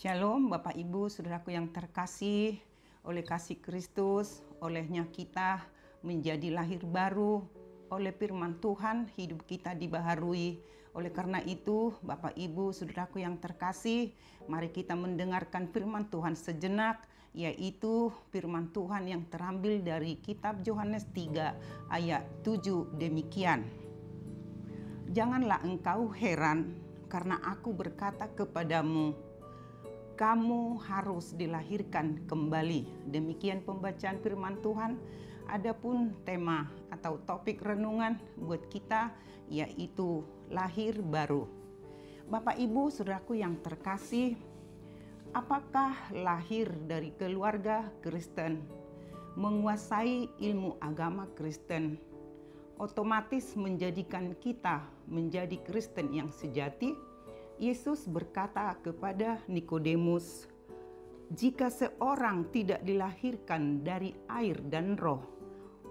Shalom Bapak Ibu, Saudaraku yang terkasih, oleh kasih Kristus, olehnya kita menjadi lahir baru, oleh firman Tuhan hidup kita dibaharui. Oleh karena itu Bapak Ibu, Saudaraku yang terkasih, mari kita mendengarkan firman Tuhan sejenak, yaitu firman Tuhan yang terambil dari kitab Yohanes 3 ayat 7 demikian. Janganlah engkau heran karena aku berkata kepadamu, kamu harus dilahirkan kembali. Demikian pembacaan firman Tuhan. Adapun tema atau topik renungan buat kita yaitu lahir baru. Bapak Ibu, Saudaraku yang terkasih, apakah lahir dari keluarga Kristen, menguasai ilmu agama Kristen, otomatis menjadikan kita menjadi Kristen yang sejati? Yesus berkata kepada Nikodemus, "Jika seorang tidak dilahirkan dari air dan roh,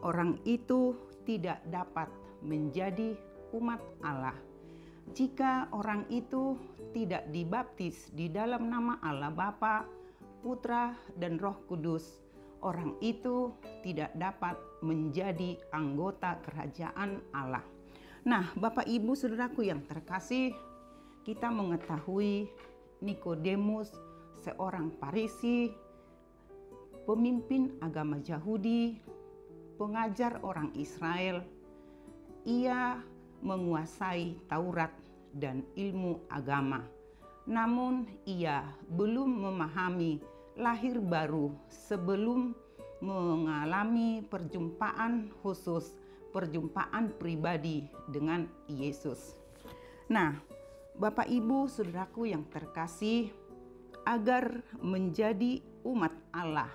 orang itu tidak dapat menjadi umat Allah. Jika orang itu tidak dibaptis di dalam nama Allah Bapa, Putra, dan Roh Kudus, orang itu tidak dapat menjadi anggota kerajaan Allah." Nah, Bapak Ibu Saudaraku yang terkasih, kita mengetahui Nikodemus seorang Farisi, pemimpin agama Yahudi, pengajar orang Israel. Ia menguasai Taurat dan ilmu agama. Namun ia belum memahami lahir baru sebelum mengalami perjumpaan khusus, perjumpaan pribadi dengan Yesus. Nah, Bapak Ibu Saudaraku yang terkasih, agar menjadi umat Allah,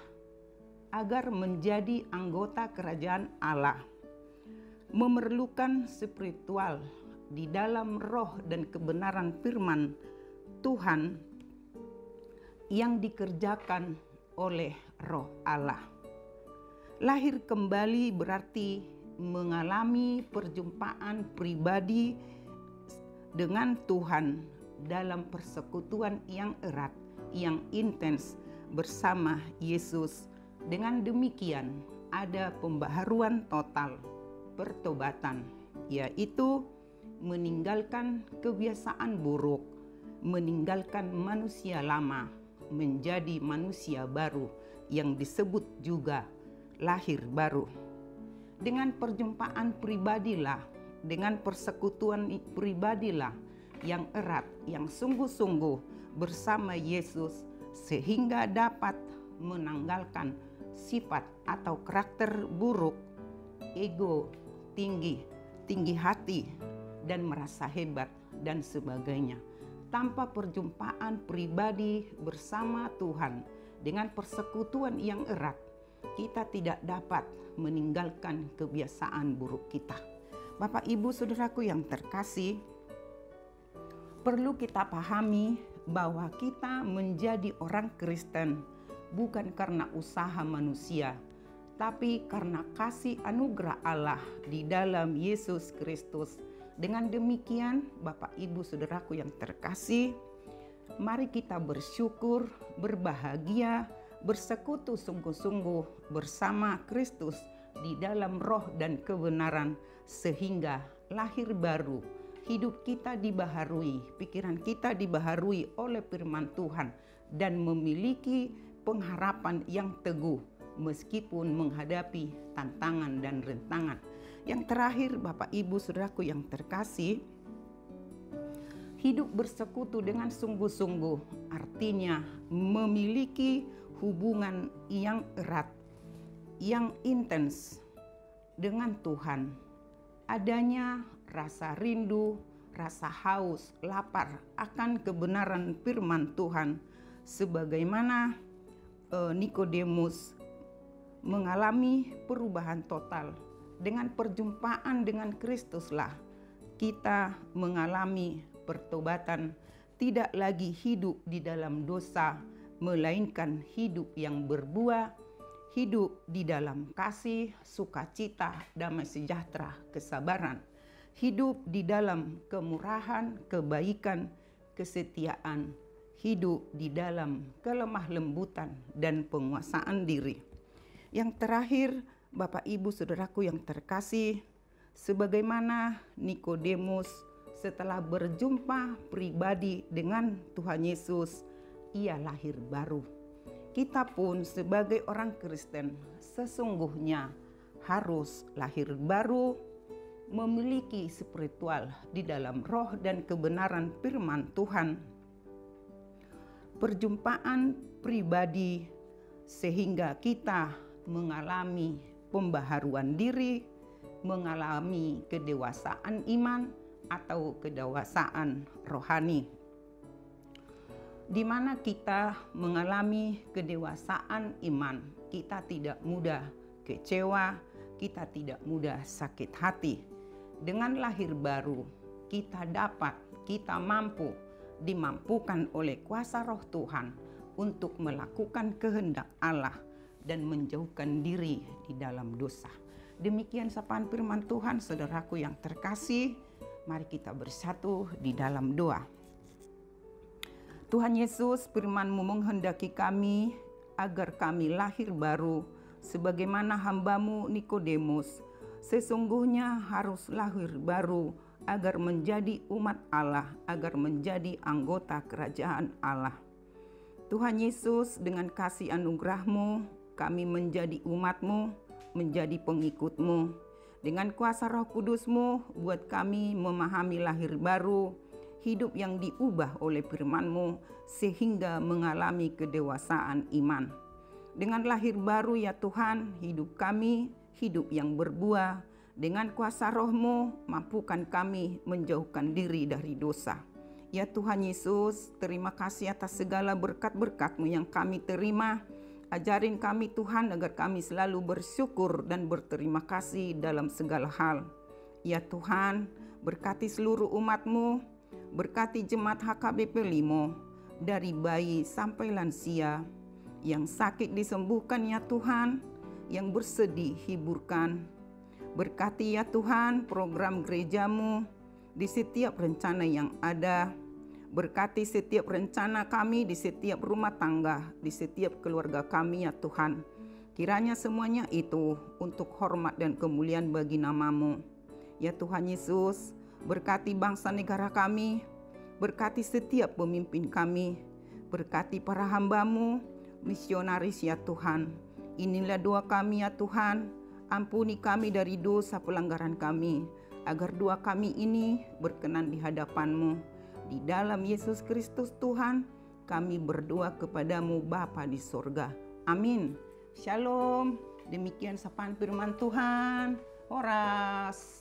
agar menjadi anggota kerajaan Allah, memerlukan spiritual di dalam roh dan kebenaran firman Tuhan yang dikerjakan oleh roh Allah. Lahir kembali berarti mengalami perjumpaan pribadi dengan Tuhan dalam persekutuan yang erat, yang intens bersama Yesus. Dengan demikian ada pembaharuan total, pertobatan, yaitu meninggalkan kebiasaan buruk, meninggalkan manusia lama, menjadi manusia baru yang disebut juga lahir baru. Dengan perjumpaan pribadilah, dengan persekutuan pribadilah yang erat, yang sungguh-sungguh bersama Yesus, sehingga dapat menanggalkan sifat atau karakter buruk, ego tinggi hati, dan merasa hebat dan sebagainya. Tanpa perjumpaan pribadi bersama Tuhan dengan persekutuan yang erat, kita tidak dapat meninggalkan kebiasaan buruk kita. Bapak Ibu Saudaraku yang terkasih, perlu kita pahami bahwa kita menjadi orang Kristen bukan karena usaha manusia, tapi karena kasih anugerah Allah di dalam Yesus Kristus. Dengan demikian, Bapak Ibu Saudaraku yang terkasih, mari kita bersyukur, berbahagia, bersekutu sungguh-sungguh bersama Kristus di dalam roh dan kebenaran, sehingga lahir baru, hidup kita dibaharui, pikiran kita dibaharui oleh firman Tuhan, dan memiliki pengharapan yang teguh meskipun menghadapi tantangan dan rintangan. Yang terakhir, Bapak Ibu Saudaraku yang terkasih, hidup bersekutu dengan sungguh-sungguh artinya memiliki hubungan yang erat, yang intens dengan Tuhan. Adanya rasa rindu, rasa haus, lapar akan kebenaran firman Tuhan, sebagaimana Nikodemus mengalami perubahan total. Dengan perjumpaan dengan Kristuslah kita mengalami pertobatan, tidak lagi hidup di dalam dosa, melainkan hidup yang berbuah, hidup di dalam kasih, sukacita, damai sejahtera, kesabaran, hidup di dalam kemurahan, kebaikan, kesetiaan, hidup di dalam kelemah lembutan dan penguasaan diri. Yang terakhir, Bapak Ibu Saudaraku yang terkasih, sebagaimana Nikodemus setelah berjumpa pribadi dengan Tuhan Yesus, ia lahir baru. Kita pun sebagai orang Kristen sesungguhnya harus lahir baru, memiliki spiritual di dalam roh dan kebenaran firman Tuhan. Perjumpaan pribadi sehingga kita mengalami pembaharuan diri, mengalami kedewasaan iman atau kedewasaan rohani. Di mana kita mengalami kedewasaan iman, kita tidak mudah kecewa, kita tidak mudah sakit hati. Dengan lahir baru, kita mampu dimampukan oleh kuasa roh Tuhan untuk melakukan kehendak Allah dan menjauhkan diri di dalam dosa. Demikian sapaan firman Tuhan, saudaraku yang terkasih. Mari kita bersatu di dalam doa. Tuhan Yesus, firman-Mu menghendaki kami agar kami lahir baru sebagaimana hamba-Mu Nikodemus. Sesungguhnya harus lahir baru agar menjadi umat Allah, agar menjadi anggota kerajaan Allah. Tuhan Yesus, dengan kasih anugerah-Mu, kami menjadi umat-Mu, menjadi pengikut-Mu. Dengan kuasa Roh Kudus-Mu, buat kami memahami lahir baru, hidup yang diubah oleh firman-Mu, sehingga mengalami kedewasaan iman. Dengan lahir baru ya Tuhan, hidup kami, hidup yang berbuah. Dengan kuasa Roh-Mu, mampukan kami menjauhkan diri dari dosa. Ya Tuhan Yesus, terima kasih atas segala berkat-berkat-Mu yang kami terima. Ajarin kami Tuhan agar kami selalu bersyukur dan berterima kasih dalam segala hal. Ya Tuhan, berkati seluruh umat-Mu, berkati jemaat HKBP Limo, dari bayi sampai lansia, yang sakit disembuhkan ya Tuhan, yang bersedih hiburkan. Berkati ya Tuhan program gereja-Mu di setiap rencana yang ada. Berkati setiap rencana kami di setiap rumah tangga, di setiap keluarga kami ya Tuhan. Kiranya semuanya itu untuk hormat dan kemuliaan bagi nama-Mu. Ya Tuhan Yesus, berkati bangsa negara kami, berkati setiap pemimpin kami, berkati para hamba-Mu, misionaris ya Tuhan. Inilah doa kami ya Tuhan. Ampuni kami dari dosa pelanggaran kami, agar doa kami ini berkenan di hadapan-Mu. Di dalam Yesus Kristus Tuhan, kami berdoa kepadamu Bapa di sorga. Amin. Shalom. Demikian sapaan firman Tuhan. Horas.